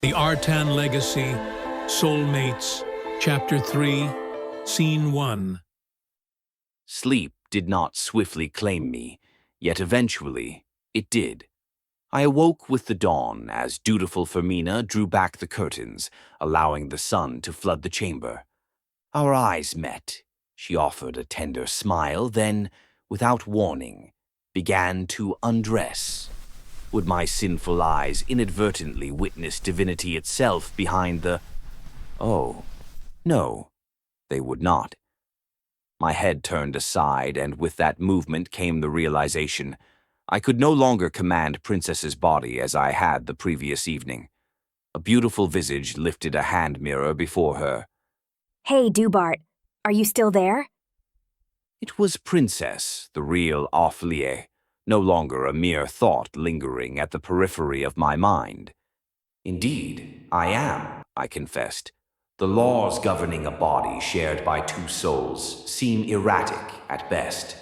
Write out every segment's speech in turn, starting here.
The Artan Legacy, Soulmates, Chapter 3, Scene 1. Sleep did not swiftly claim me, yet eventually it did. I awoke with the dawn as dutiful Fermina drew back the curtains, allowing the sun to flood the chamber. Our eyes met. She offered a tender smile, then, without warning, began to undress. Would my sinful eyes inadvertently witness divinity itself behind the— Oh, no, they would not. My head turned aside, and with that movement came the realization I could no longer command Princess's body as I had the previous evening. A beautiful visage lifted a hand mirror before her. Hey, Dubart, are you still there? It was Princess, the real Auflie, no longer a mere thought lingering at the periphery of my mind. Indeed, I am, I confessed. The laws governing a body shared by two souls seem erratic at best.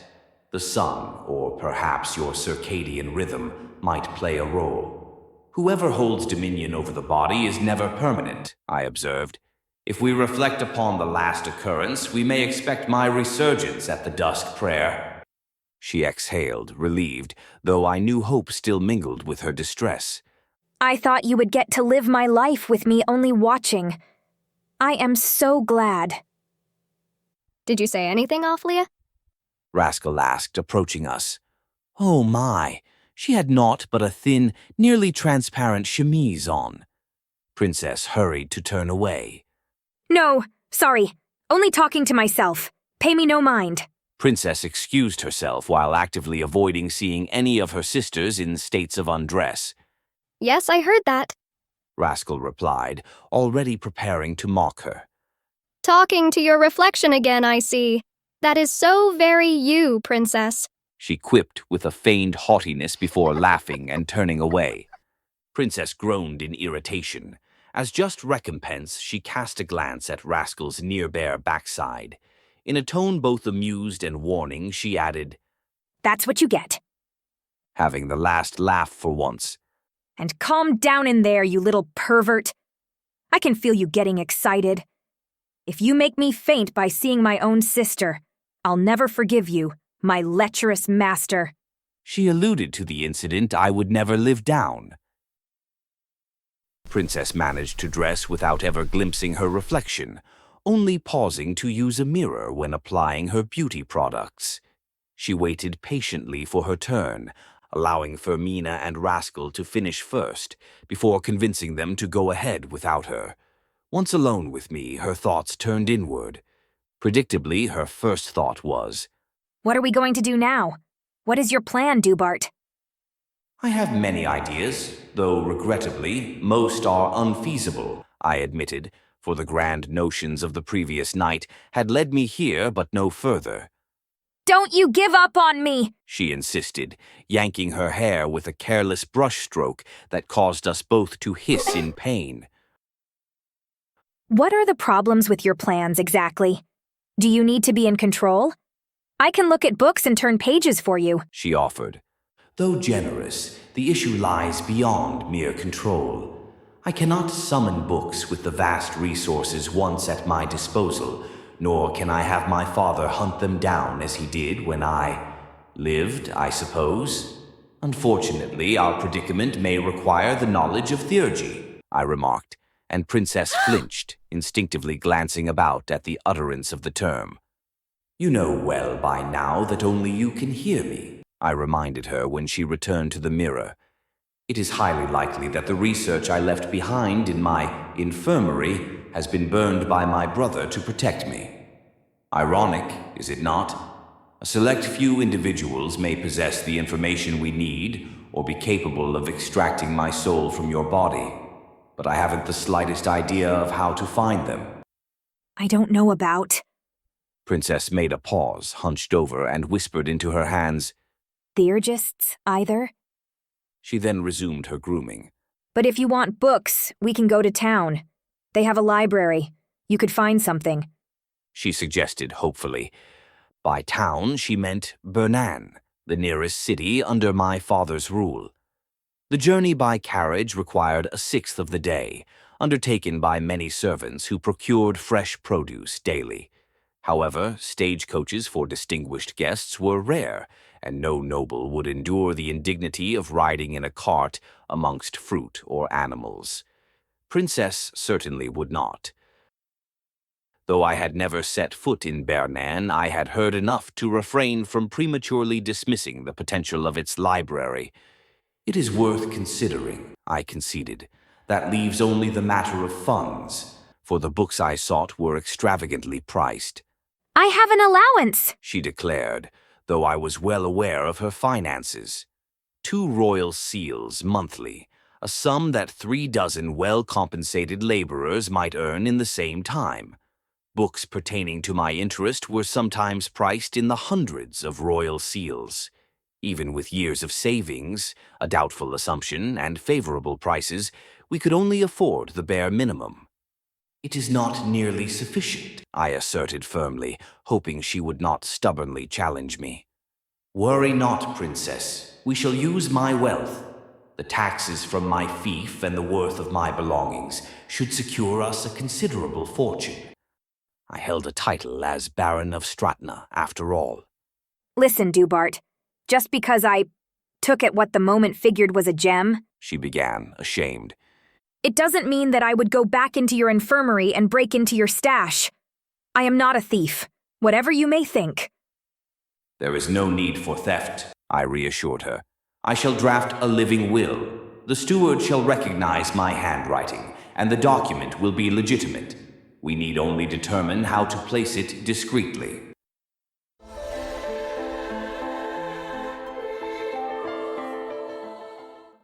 The sun, or perhaps your circadian rhythm, might play a role. Whoever holds dominion over the body is never permanent, I observed. If we reflect upon the last occurrence, we may expect my resurgence at the dusk prayer. She exhaled, relieved, though I knew hope still mingled with her distress. I thought you would get to live my life with me only watching. I am so glad. Did you say anything, Auflie? Rascal asked, approaching us. Oh my, she had naught but a thin, nearly transparent chemise on. Princess hurried to turn away. No, sorry, only talking to myself. Pay me no mind. Princess excused herself while actively avoiding seeing any of her sisters in states of undress. Yes, I heard that. Rascal replied, already preparing to mock her. Talking to your reflection again, I see. That is so very you, Princess. She quipped with a feigned haughtiness before laughing and turning away. Princess groaned in irritation. As just recompense, she cast a glance at Rascal's near-bare backside. In a tone both amused and warning, she added, That's what you get. having the last laugh for once. And calm down in there, you little pervert. I can feel you getting excited. If you make me faint by seeing my own sister, I'll never forgive you, my lecherous master. She alluded to the incident I would never live down. Princess managed to dress without ever glimpsing her reflection, only pausing to use a mirror when applying her beauty products. She waited patiently for her turn, allowing Fermina and Rascal to finish first, before convincing them to go ahead without her. Once alone with me, her thoughts turned inward. Predictably, her first thought was, What are we going to do now? What is your plan, Dubart? I have many ideas, though regrettably, most are unfeasible, I admitted, for the grand notions of the previous night had led me here but no further. Don't you give up on me! She insisted, yanking her hair with a careless brushstroke that caused us both to hiss in pain. What are the problems with your plans exactly? Do you need to be in control? I can look at books and turn pages for you, she offered. Though generous, the issue lies beyond mere control. I cannot summon books with the vast resources once at my disposal, nor can I have my father hunt them down as he did when I lived, I suppose. Unfortunately, our predicament may require the knowledge of theurgy, I remarked, and Princess flinched, instinctively glancing about at the utterance of the term. You know well by now that only you can hear me, I reminded her when she returned to the mirror. It is highly likely that the research I left behind in my infirmary has been burned by my brother to protect me. Ironic, is it not? A select few individuals may possess the information we need or be capable of extracting my soul from your body, but I haven't the slightest idea of how to find them. I don't know about. Princess made a pause, hunched over, and whispered into her hands, Theurgists, either? She then resumed her grooming. But if you want books, we can go to town. They have a library. You could find something. She suggested hopefully. By town, she meant Bernan, the nearest city under my father's rule. The journey by carriage required a sixth of the day, undertaken by many servants who procured fresh produce daily. However, stagecoaches for distinguished guests were rare, and no noble would endure the indignity of riding in a cart amongst fruit or animals. Princess certainly would not. Though I had never set foot in Bernan, I had heard enough to refrain from prematurely dismissing the potential of its library. It is worth considering, I conceded. That leaves only the matter of funds, for the books I sought were extravagantly priced. I have an allowance, She declared, though I was well aware of her finances. 2 royal seals monthly, a sum that 3 dozen well-compensated laborers might earn in the same time. Books pertaining to my interest were sometimes priced in the hundreds of royal seals. Even with years of savings, a doubtful assumption, and favorable prices, we could only afford the bare minimum. It is not nearly sufficient, I asserted firmly, hoping she would not stubbornly challenge me. Worry not, Princess. We shall use my wealth. The taxes from my fief and the worth of my belongings should secure us a considerable fortune. I held a title as Baron of Stratna, after all. Listen, Dubart. Just because I took at what the moment figured was a gem, She began, ashamed. it doesn't mean that I would go back into your infirmary and break into your stash. I am not a thief, whatever you may think. There is no need for theft, I reassured her. I shall draft a living will. The steward shall recognize my handwriting, and the document will be legitimate. We need only determine how to place it discreetly.